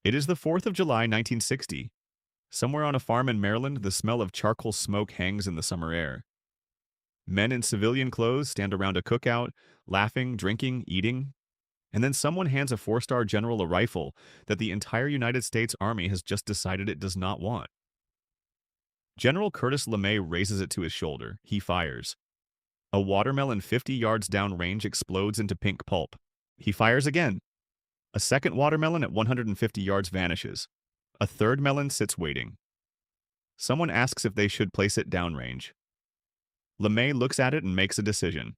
It is the 4th of July, 1960. Somewhere on a farm in Maryland, the smell of charcoal smoke hangs in the summer air. Men in civilian clothes stand around a cookout, laughing, drinking, eating, and then someone hands a four-star general a rifle that the entire United States Army has just decided it does not want. General Curtis LeMay raises it to his shoulder. He fires. A watermelon 50 yards downrange explodes into pink pulp. He fires again. A second watermelon at 150 yards vanishes. A third melon sits waiting. Someone asks if they should place it downrange. LeMay looks at it and makes a decision.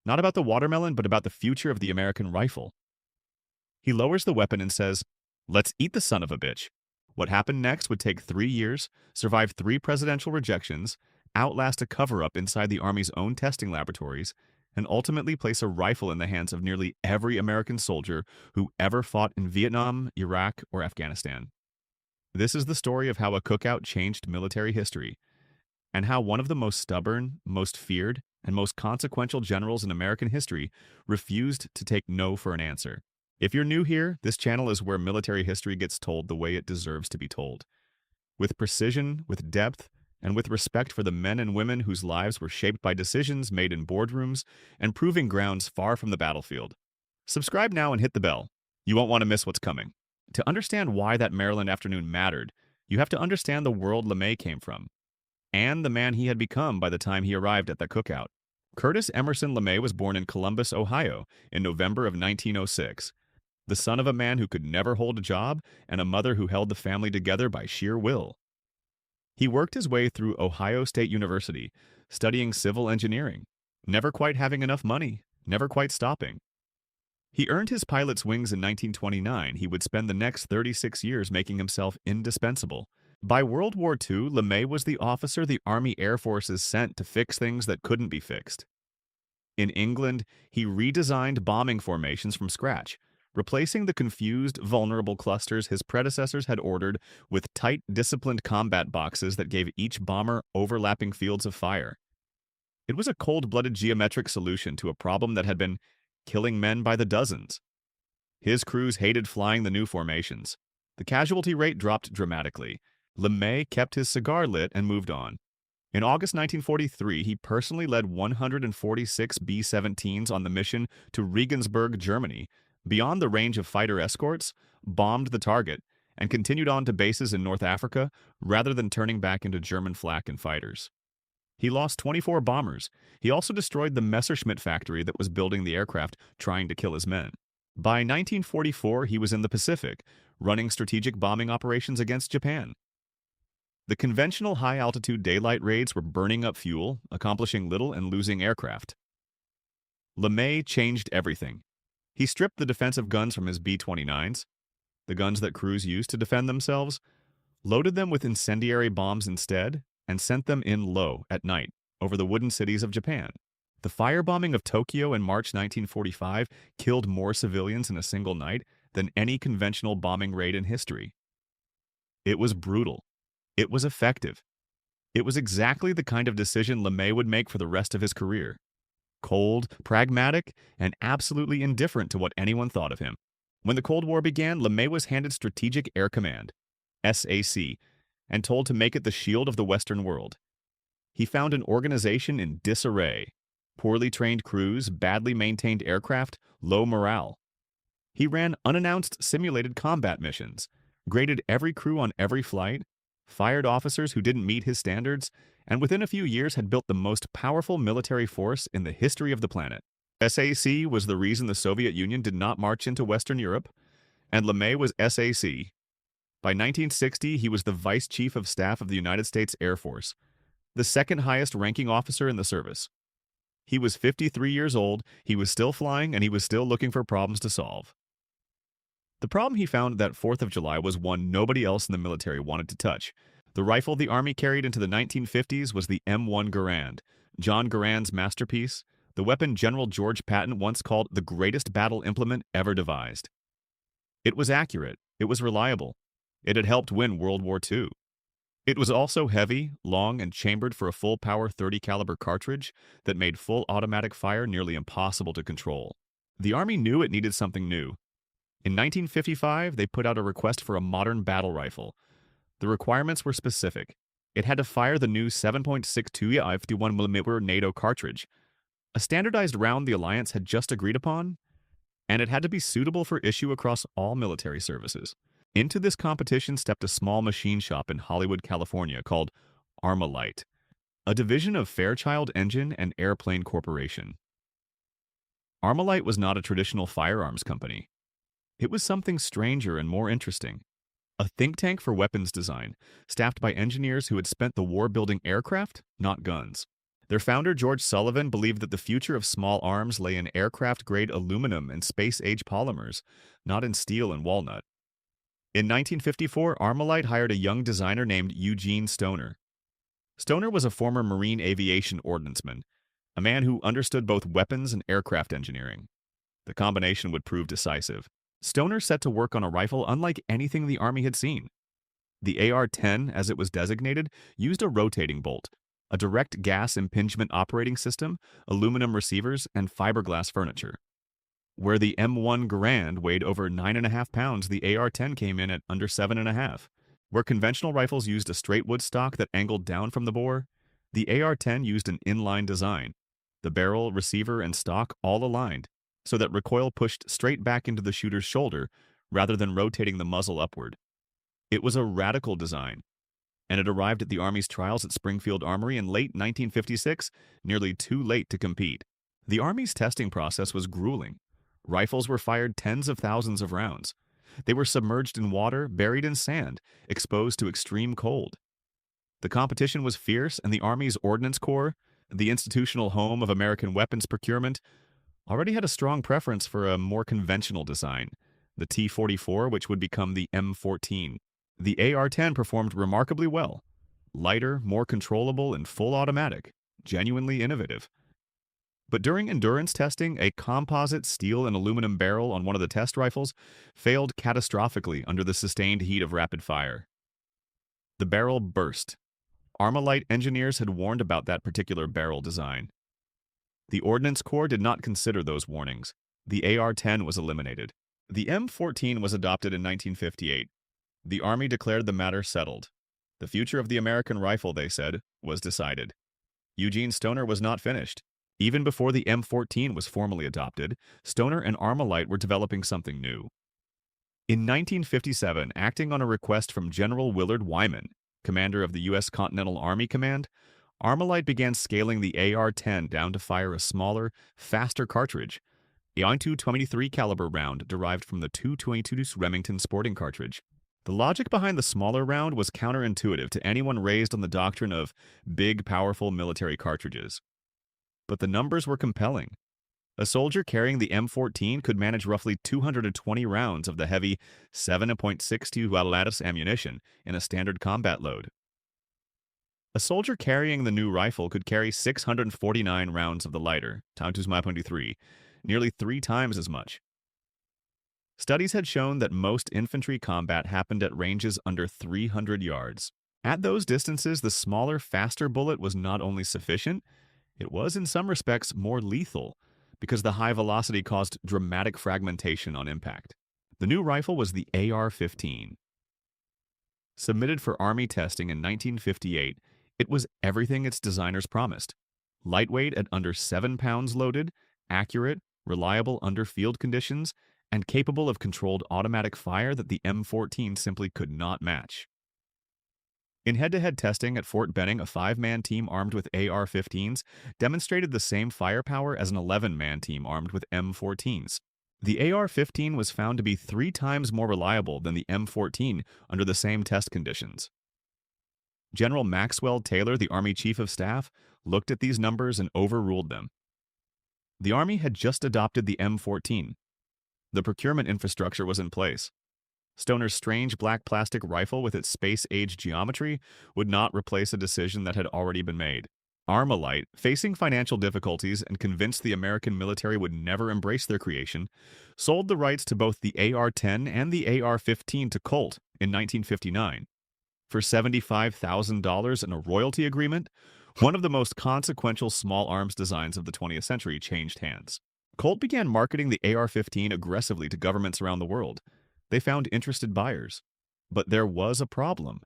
Not about the watermelon, but about the future of the American rifle. He lowers the weapon and says, "Let's eat the son of a bitch." What happened next would take 3 years, survive 3 presidential rejections, outlast a cover-up inside the Army's own testing laboratories, and ultimately place a rifle in the hands of nearly every American soldier who ever fought in Vietnam, Iraq, or Afghanistan. This is the story of how a cookout changed military history, and how one of the most stubborn, most feared, and most consequential generals in American history refused to take no for an answer. If you're new here, this channel is where military history gets told the way it deserves to be told. With precision, with depth, and with respect for the men and women whose lives were shaped by decisions made in boardrooms and proving grounds far from the battlefield. Subscribe now and hit the bell. You won't want to miss what's coming. To understand why that Maryland afternoon mattered, you have to understand the world LeMay came from, and the man he had become by the time he arrived at that cookout. Curtis Emerson LeMay was born in Columbus, Ohio, in November of 1906. The son of a man who could never hold a job and a mother who held the family together by sheer will. He worked his way through Ohio State University, studying civil engineering, never quite having enough money, never quite stopping. He earned his pilot's wings in 1929. He would spend the next 36 years making himself indispensable. By World War II, LeMay was the officer the Army Air Forces sent to fix things that couldn't be fixed. In England, he redesigned bombing formations from scratch, replacing the confused, vulnerable clusters his predecessors had ordered with tight, disciplined combat boxes that gave each bomber overlapping fields of fire. It was a cold-blooded geometric solution to a problem that had been killing men by the dozens. His crews hated flying the new formations. The casualty rate dropped dramatically. LeMay kept his cigar lit and moved on. In August 1943, he personally led 146 B-17s on the mission to Regensburg, Germany, beyond the range of fighter escorts, bombed the target, and continued on to bases in North Africa rather than turning back into German flak and fighters. He lost 24 bombers. He also destroyed the Messerschmitt factory that was building the aircraft, trying to kill his men. By 1944, he was in the Pacific, running strategic bombing operations against Japan. The conventional high-altitude daylight raids were burning up fuel, accomplishing little and losing aircraft. LeMay changed everything. He stripped the defensive guns from his B-29s, the guns that crews used to defend themselves, loaded them with incendiary bombs instead, and sent them in low at night over the wooden cities of Japan. The firebombing of Tokyo in March 1945 killed more civilians in a single night than any conventional bombing raid in history. It was brutal. It was effective. It was exactly the kind of decision LeMay would make for the rest of his career. Cold, pragmatic, and absolutely indifferent to what anyone thought of him. When the Cold War began, LeMay was handed Strategic Air Command, SAC, and told to make it the shield of the Western world. He found an organization in disarray. Poorly trained crews, badly maintained aircraft, low morale. He ran unannounced simulated combat missions, graded every crew on every flight, fired officers who didn't meet his standards, and within a few years had built the most powerful military force in the history of the planet. SAC was the reason the Soviet Union did not march into Western Europe, and LeMay was SAC. By 1960, he was the Vice Chief of Staff of the United States Air Force, the second highest ranking officer in the service. He was 53 years old, he was still flying, and he was still looking for problems to solve. The problem he found that 4th of July was one nobody else in the military wanted to touch. The rifle the Army carried into the 1950s was the M1 Garand, John Garand's masterpiece, the weapon General George Patton once called the greatest battle implement ever devised. It was accurate, it was reliable, it had helped win World War II. It was also heavy, long, and chambered for a full-power .30 caliber cartridge that made full automatic fire nearly impossible to control. The Army knew it needed something new. In 1955, they put out a request for a modern battle rifle. The requirements were specific. It had to fire the new 7.62 51mm NATO cartridge, a standardized round the Alliance had just agreed upon, and it had to be suitable for issue across all military services. Into this competition stepped a small machine shop in Hollywood, California called Armalite, a division of Fairchild Engine and Airplane Corporation. Armalite was not a traditional firearms company. It was something stranger and more interesting. A think tank for weapons design, staffed by engineers who had spent the war building aircraft, not guns. Their founder, George Sullivan, believed that the future of small arms lay in aircraft-grade aluminum and space-age polymers, not in steel and walnut. In 1954, Armalite hired a young designer named Eugene Stoner. Stoner was a former Marine aviation ordnanceman, a man who understood both weapons and aircraft engineering. The combination would prove decisive. Stoner set to work on a rifle unlike anything the Army had seen. The AR-10, as it was designated, used a rotating bolt, a direct gas impingement operating system, aluminum receivers, and fiberglass furniture. Where the M1 Garand weighed over 9.5 pounds, the AR-10 came in at under 7.5. Where conventional rifles used a straight wood stock that angled down from the bore, the AR-10 used an inline design. The barrel, receiver, and stock all aligned, so that recoil pushed straight back into the shooter's shoulder rather than rotating the muzzle upward. It was a radical design, and it arrived at the Army's trials at Springfield Armory in late 1956, nearly too late to compete. The Army's testing process was grueling. Rifles were fired tens of thousands of rounds. They were submerged in water, buried in sand, exposed to extreme cold. The competition was fierce, and the Army's Ordnance Corps, the institutional home of American weapons procurement, already had a strong preference for a more conventional design, the T-44, which would become the M14. The AR-10 performed remarkably well. Lighter, more controllable, and full automatic. Genuinely innovative. But during endurance testing, a composite steel and aluminum barrel on one of the test rifles failed catastrophically under the sustained heat of rapid fire. The barrel burst. Armalite engineers had warned about that particular barrel design. The Ordnance Corps did not consider those warnings. The AR-10 was eliminated. The M14 was adopted in 1958. The Army declared the matter settled. The future of the American rifle, they said, was decided. Eugene Stoner was not finished. Even before the M14 was formally adopted, Stoner and Armalite were developing something new. In 1957, acting on a request from General Willard Wyman, commander of the U.S. Continental Army Command, Armalite began scaling the AR-10 down to fire a smaller, faster cartridge, a .223 caliber round derived from the .222 Remington sporting cartridge. The logic behind the smaller round was counterintuitive to anyone raised on the doctrine of big, powerful military cartridges. But the numbers were compelling. A soldier carrying the M14 could manage roughly 220 rounds of the heavy 7.62 lattice ammunition in a standard combat load. A soldier carrying the new rifle could carry 649 rounds of the lighter, .223, nearly 3 times as much. Studies had shown that most infantry combat happened at ranges under 300 yards. At those distances, the smaller, faster bullet was not only sufficient, it was in some respects more lethal, because the high velocity caused dramatic fragmentation on impact. The new rifle was the AR-15. Submitted for Army testing in 1958, it was everything its designers promised. Lightweight at under 7 pounds loaded, accurate, reliable under field conditions, and capable of controlled automatic fire that the M14 simply could not match. In head-to-head testing at Fort Benning, a 5-man team armed with AR-15s demonstrated the same firepower as an 11-man team armed with M14s. The AR-15 was found to be 3 times more reliable than the M14 under the same test conditions. General Maxwell Taylor, the Army Chief of Staff, looked at these numbers and overruled them. The Army had just adopted the M14. The procurement infrastructure was in place. Stoner's strange black plastic rifle with its space-age geometry would not replace a decision that had already been made. Armalite, facing financial difficulties and convinced the American military would never embrace their creation, sold the rights to both the AR-10 and the AR-15 to Colt in 1959. For $75,000 and a royalty agreement, one of the most consequential small arms designs of the 20th century changed hands. Colt began marketing the AR-15 aggressively to governments around the world. They found interested buyers. But there was a problem.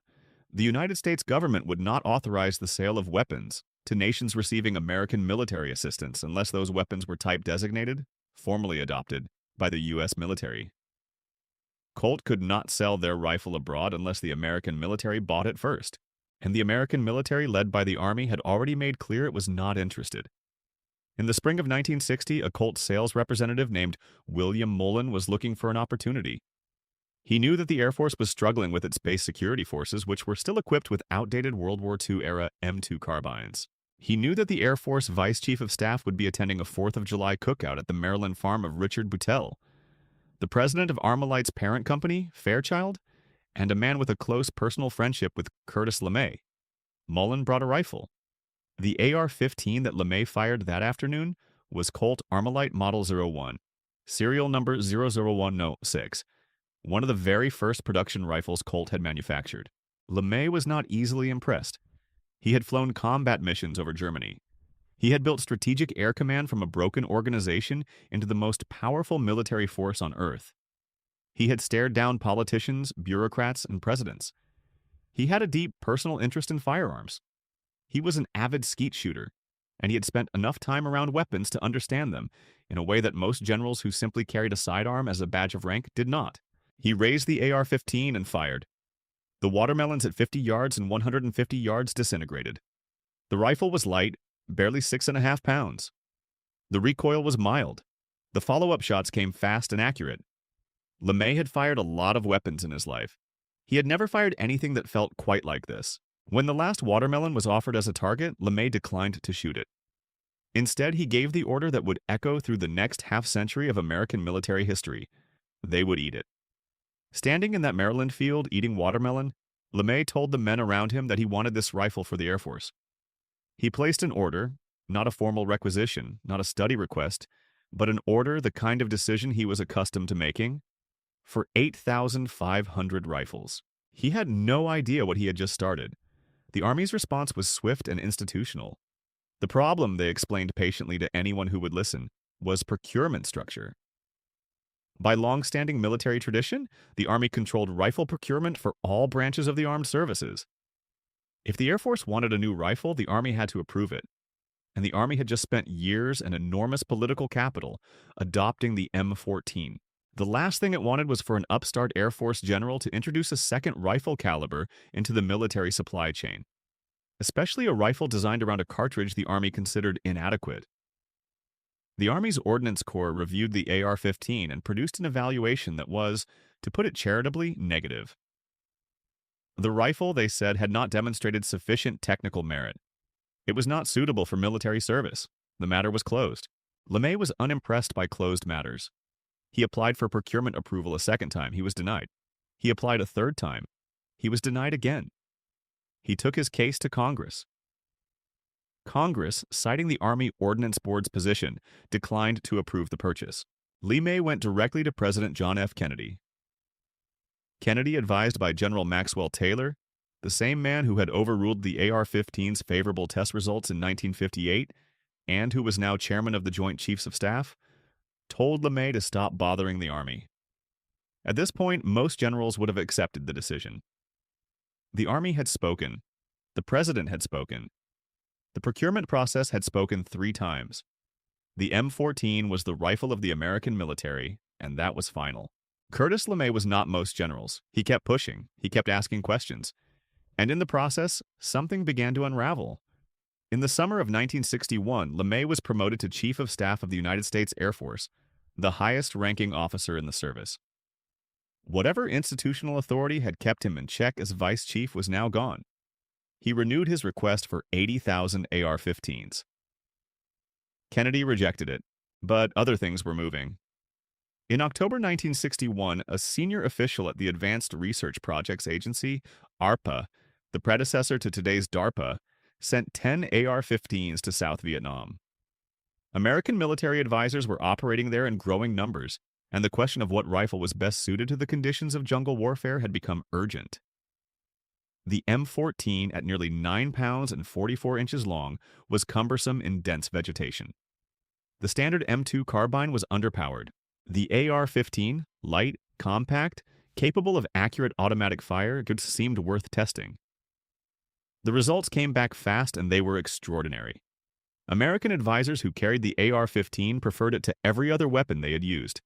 The United States government would not authorize the sale of weapons to nations receiving American military assistance unless those weapons were type designated, formally adopted, by the U.S. military. Colt could not sell their rifle abroad unless the American military bought it first, and the American military led by the Army had already made clear it was not interested. In the spring of 1960, a Colt sales representative named William Mullen was looking for an opportunity. He knew that the Air Force was struggling with its base security forces, which were still equipped with outdated World War II-era M2 carbines. He knew that the Air Force Vice Chief of Staff would be attending a 4th of July cookout at the Maryland farm of Richard Boutelle, the president of Armalite's parent company, Fairchild, and a man with a close personal friendship with Curtis LeMay. Mullen brought a rifle. The AR-15 that LeMay fired that afternoon was Colt Armalite Model 01, serial number 00106, one of the very first production rifles Colt had manufactured. LeMay was not easily impressed. He had flown combat missions over Germany. He had built strategic air command from a broken organization into the most powerful military force on Earth. He had stared down politicians, bureaucrats, and presidents. He had a deep personal interest in firearms. He was an avid skeet shooter, and he had spent enough time around weapons to understand them in a way that most generals who simply carried a sidearm as a badge of rank did not. He raised the AR-15 and fired. The watermelons at 50 yards and 150 yards disintegrated. The rifle was light, barely 6.5 pounds. The recoil was mild. The follow-up shots came fast and accurate. LeMay had fired a lot of weapons in his life. He had never fired anything that felt quite like this. When the last watermelon was offered as a target, LeMay declined to shoot it. Instead, he gave the order that would echo through the next half-century of American military history. They would eat it. Standing in that Maryland field eating watermelon, LeMay told the men around him that he wanted this rifle for the Air Force. He placed an order, not a formal requisition, not a study request, but an order, the kind of decision he was accustomed to making, for 8,500 rifles. He had no idea what he had just started. The Army's response was swift and institutional. The problem, they explained patiently to anyone who would listen, was procurement structure. By long-standing military tradition, the Army controlled rifle procurement for all branches of the armed services. If the Air Force wanted a new rifle, the Army had to approve it. And the Army had just spent years and enormous political capital adopting the M14. The last thing it wanted was for an upstart Air Force general to introduce a second rifle caliber into the military supply chain, especially a rifle designed around a cartridge the Army considered inadequate. The Army's Ordnance Corps reviewed the AR-15 and produced an evaluation that was, to put it charitably, negative. The rifle, they said, had not demonstrated sufficient technical merit. It was not suitable for military service. The matter was closed. LeMay was unimpressed by closed matters. He applied for procurement approval a second time. He was denied. He applied a third time. He was denied again. He took his case to Congress. Congress, citing the Army Ordnance Board's position, declined to approve the purchase. LeMay went directly to President John F. Kennedy. Kennedy, advised by General Maxwell Taylor, the same man who had overruled the AR-15's favorable test results in 1958 and who was now chairman of the Joint Chiefs of Staff, told LeMay to stop bothering the Army. At this point, most generals would have accepted the decision. The Army had spoken. The President had spoken. The procurement process had spoken 3 times. The M14 was the rifle of the American military, and that was final. Curtis LeMay was not most generals. He kept pushing. He kept asking questions. And in the process, something began to unravel. In the summer of 1961, LeMay was promoted to Chief of Staff of the United States Air Force, the highest-ranking officer in the service. Whatever institutional authority had kept him in check as Vice Chief was now gone. He renewed his request for 80,000 AR-15s. Kennedy rejected it, but other things were moving. In October 1961, a senior official at the Advanced Research Projects Agency, ARPA, the predecessor to today's DARPA, sent 10 AR-15s to South Vietnam. American military advisors were operating there in growing numbers, and the question of what rifle was best suited to the conditions of jungle warfare had become urgent. The M14, at nearly 9 pounds and 44 inches long, was cumbersome in dense vegetation. The standard M2 carbine was underpowered. The AR-15, light, compact, capable of accurate automatic fire, just seemed worth testing. The results came back fast and they were extraordinary. American advisors who carried the AR-15 preferred it to every other weapon they had used.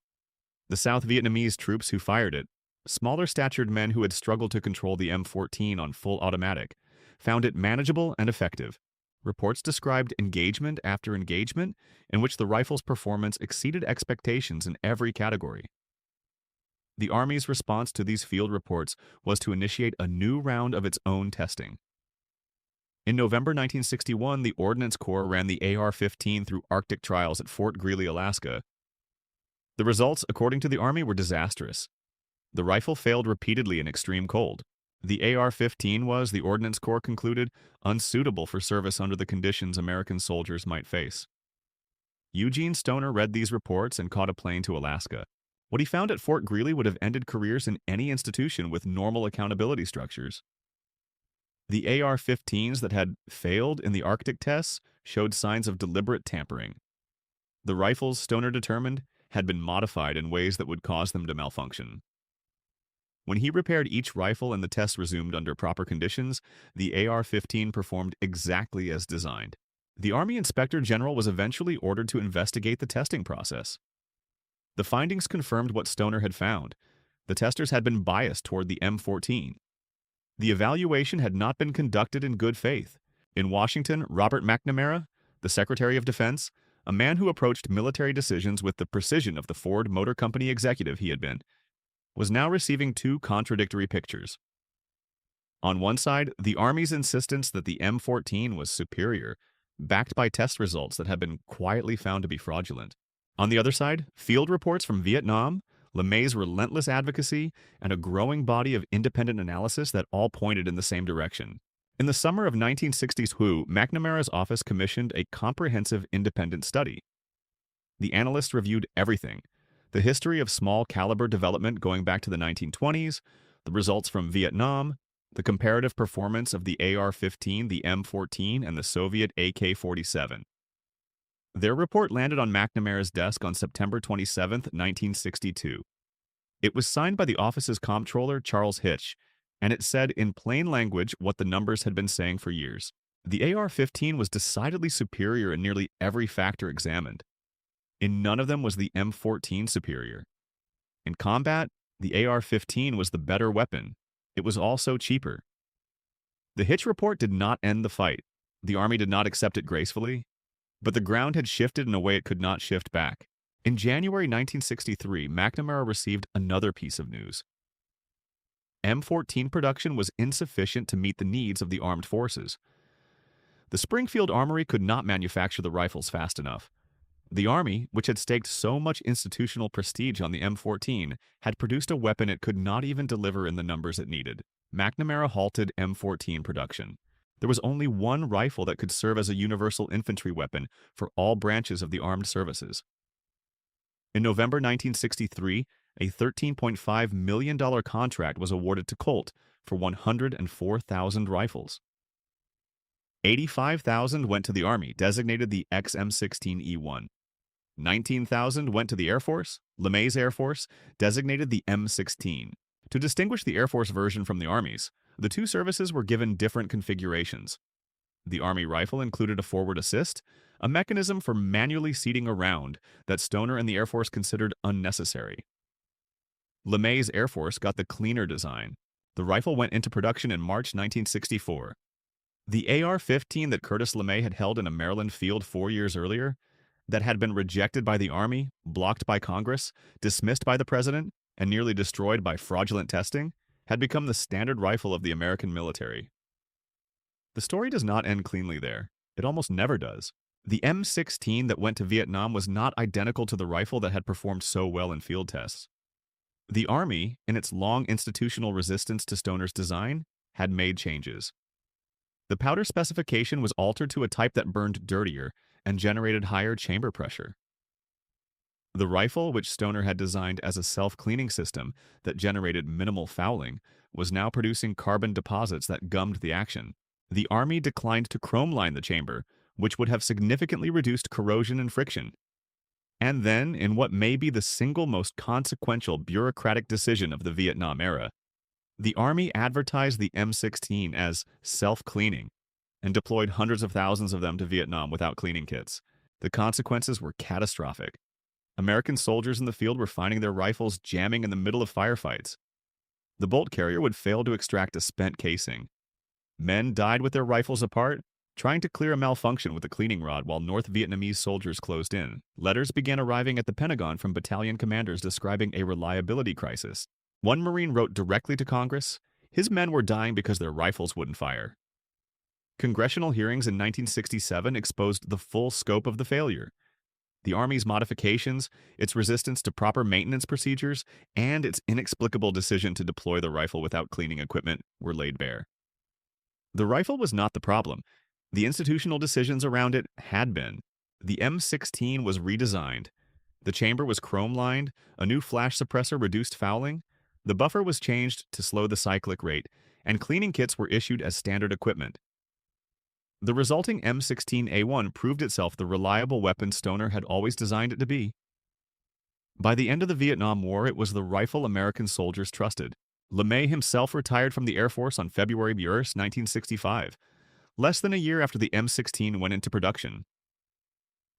The South Vietnamese troops who fired it, smaller-statured men who had struggled to control the M14 on full automatic, found it manageable and effective. Reports described engagement after engagement in which the rifle's performance exceeded expectations in every category. The Army's response to these field reports was to initiate a new round of its own testing. In November 1961, the Ordnance Corps ran the AR-15 through Arctic trials at Fort Greely, Alaska. The results, according to the Army, were disastrous. The rifle failed repeatedly in extreme cold. The AR-15 was, the Ordnance Corps concluded, unsuitable for service under the conditions American soldiers might face. Eugene Stoner read these reports and caught a plane to Alaska. What he found at Fort Greely would have ended careers in any institution with normal accountability structures. The AR-15s that had failed in the Arctic tests showed signs of deliberate tampering. The rifles, Stoner determined, had been modified in ways that would cause them to malfunction. When he repaired each rifle and the tests resumed under proper conditions, the AR-15 performed exactly as designed. The Army Inspector General was eventually ordered to investigate the testing process. The findings confirmed what Stoner had found. The testers had been biased toward the M14. The evaluation had not been conducted in good faith. In Washington, Robert McNamara, the Secretary of Defense, a man who approached military decisions with the precision of the Ford Motor Company executive he had been, was now receiving two contradictory pictures. On one side, the Army's insistence that the M14 was superior, backed by test results that had been quietly found to be fraudulent. On the other side, field reports from Vietnam, LeMay's relentless advocacy, and a growing body of independent analysis that all pointed in the same direction. In the summer of 1960's WHO, McNamara's office commissioned a comprehensive independent study. The analysts reviewed everything: the history of small caliber development going back to the 1920s, the results from Vietnam, the comparative performance of the AR-15, the M14, and the Soviet AK-47. Their report landed on McNamara's desk on September 27, 1962. It was signed by the office's comptroller, Charles Hitch, and it said in plain language what the numbers had been saying for years. The AR-15 was decidedly superior in nearly every factor examined. In none of them was the M14 superior. In combat, the AR-15 was the better weapon. It was also cheaper. The Hitch Report did not end the fight. The Army did not accept it gracefully, but the ground had shifted in a way it could not shift back. In January 1963, McNamara received another piece of news. M14 production was insufficient to meet the needs of the armed forces. The Springfield Armory could not manufacture the rifles fast enough. The Army, which had staked so much institutional prestige on the M14, had produced a weapon it could not even deliver in the numbers it needed. McNamara halted M14 production. There was only one rifle that could serve as a universal infantry weapon for all branches of the armed services. In November 1963, a $13.5 million contract was awarded to Colt for 104,000 rifles. 85,000 went to the Army, designated the XM16E1. 19,000 went to the Air Force, LeMay's Air Force, designated the M16. To distinguish the Air Force version from the Army's, the two services were given different configurations. The Army rifle included a forward assist, a mechanism for manually seating a round that Stoner and the Air Force considered unnecessary. LeMay's Air Force got the cleaner design. The rifle went into production in March 1964. The AR-15 that Curtis LeMay had held in a Maryland field 4 years earlier, that had been rejected by the Army, blocked by Congress, dismissed by the President, and nearly destroyed by fraudulent testing, had become the standard rifle of the American military. The story does not end cleanly there. It almost never does. The M16 that went to Vietnam was not identical to the rifle that had performed so well in field tests. The Army, in its long institutional resistance to Stoner's design, had made changes. The powder specification was altered to a type that burned dirtier and generated higher chamber pressure. The rifle, which Stoner had designed as a self-cleaning system that generated minimal fouling, was now producing carbon deposits that gummed the action. The Army declined to chrome line the chamber, which would have significantly reduced corrosion and friction. And then, in what may be the single most consequential bureaucratic decision of the Vietnam era, the Army advertised the M16 as self-cleaning and deployed hundreds of thousands of them to Vietnam without cleaning kits. The consequences were catastrophic. American soldiers in the field were finding their rifles jamming in the middle of firefights. The bolt carrier would fail to extract a spent casing. Men died with their rifles apart, trying to clear a malfunction with the cleaning rod while North Vietnamese soldiers closed in. Letters began arriving at the Pentagon from battalion commanders describing a reliability crisis. One Marine wrote directly to Congress, his men were dying because their rifles wouldn't fire. Congressional hearings in 1967 exposed the full scope of the failure. The Army's modifications, its resistance to proper maintenance procedures, and its inexplicable decision to deploy the rifle without cleaning equipment were laid bare. The rifle was not the problem. The institutional decisions around it had been. The M16 was redesigned. The chamber was chrome-lined, a new flash suppressor reduced fouling, the buffer was changed to slow the cyclic rate, and cleaning kits were issued as standard equipment. The resulting M16A1 proved itself the reliable weapon Stoner had always designed it to be. By the end of the Vietnam War, it was the rifle American soldiers trusted. LeMay himself retired from the Air Force on February 1st, 1965, less than a year after the M16 went into production.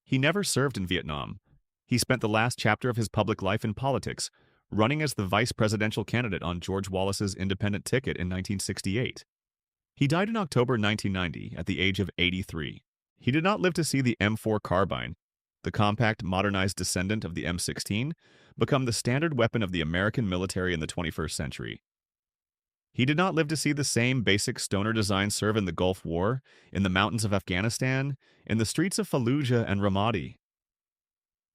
He never served in Vietnam. He spent the last chapter of his public life in politics, running as the vice presidential candidate on George Wallace's independent ticket in 1968. He died in October 1990 at the age of 83. He did not live to see the M4 carbine, the compact, modernized descendant of the M16, become the standard weapon of the American military in the 21st century. He did not live to see the same basic Stoner design serve in the Gulf War, in the mountains of Afghanistan, in the streets of Fallujah and Ramadi.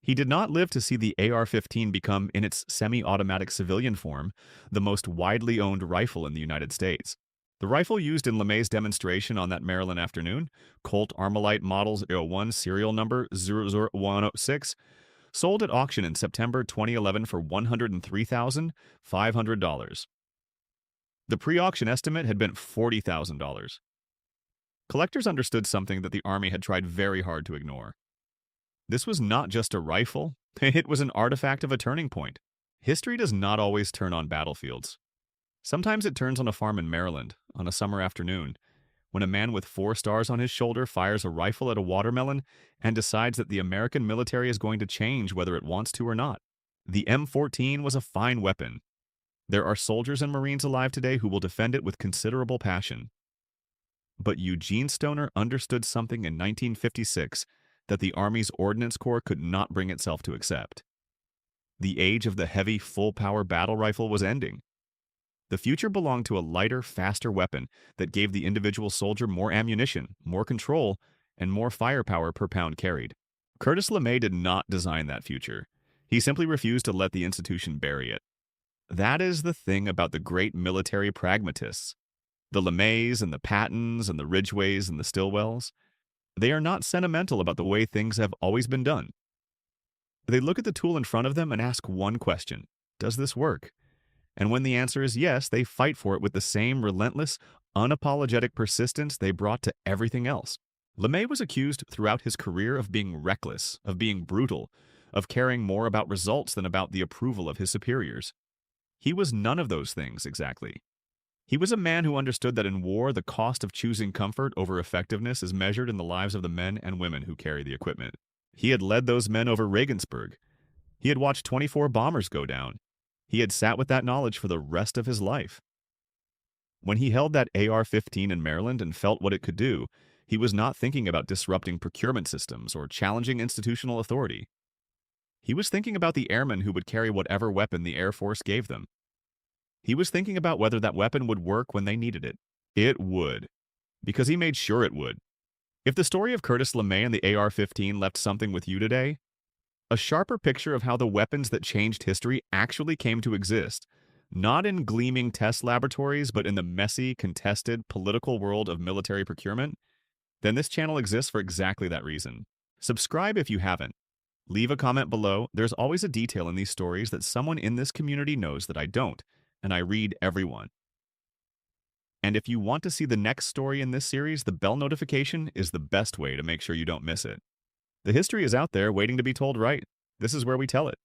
He did not live to see the AR-15 become, in its semi-automatic civilian form, the most widely owned rifle in the United States. The rifle used in LeMay's demonstration on that Maryland afternoon, Colt Armalite Models 01 serial number 00106, sold at auction in September 2011 for $103,500. The pre-auction estimate had been $40,000. Collectors understood something that the Army had tried very hard to ignore. This was not just a rifle, it was an artifact of a turning point. History does not always turn on battlefields. Sometimes it turns on a farm in Maryland, on a summer afternoon, when a man with 4 stars on his shoulder fires a rifle at a watermelon and decides that the American military is going to change whether it wants to or not. The M14 was a fine weapon. There are soldiers and Marines alive today who will defend it with considerable passion. But Eugene Stoner understood something in 1956 that the Army's Ordnance Corps could not bring itself to accept. The age of the heavy, full-power battle rifle was ending. The future belonged to a lighter, faster weapon that gave the individual soldier more ammunition, more control, and more firepower per pound carried. Curtis LeMay did not design that future. He simply refused to let the institution bury it. That is the thing about the great military pragmatists. The LeMays and the Pattons and the Ridgeways and the Stilwells. They are not sentimental about the way things have always been done. They look at the tool in front of them and ask one question: does this work? And when the answer is yes, they fight for it with the same relentless, unapologetic persistence they brought to everything else. LeMay was accused throughout his career of being reckless, of being brutal, of caring more about results than about the approval of his superiors. He was none of those things exactly. He was a man who understood that in war, the cost of choosing comfort over effectiveness is measured in the lives of the men and women who carry the equipment. He had led those men over Regensburg. He had watched 24 bombers go down. He had sat with that knowledge for the rest of his life. When he held that AR-15 in Maryland and felt what it could do, he was not thinking about disrupting procurement systems or challenging institutional authority. He was thinking about the airmen who would carry whatever weapon the Air Force gave them. He was thinking about whether that weapon would work when they needed it. It would, because he made sure it would. If the story of Curtis LeMay and the AR-15 left something with you today, a sharper picture of how the weapons that changed history actually came to exist, not in gleaming test laboratories, but in the messy, contested, political world of military procurement, then this channel exists for exactly that reason. Subscribe if you haven't. Leave a comment below. There's always a detail in these stories that someone in this community knows that I don't, and I read everyone. And if you want to see the next story in this series, the bell notification is the best way to make sure you don't miss it. The history is out there waiting to be told right. This is where we tell it.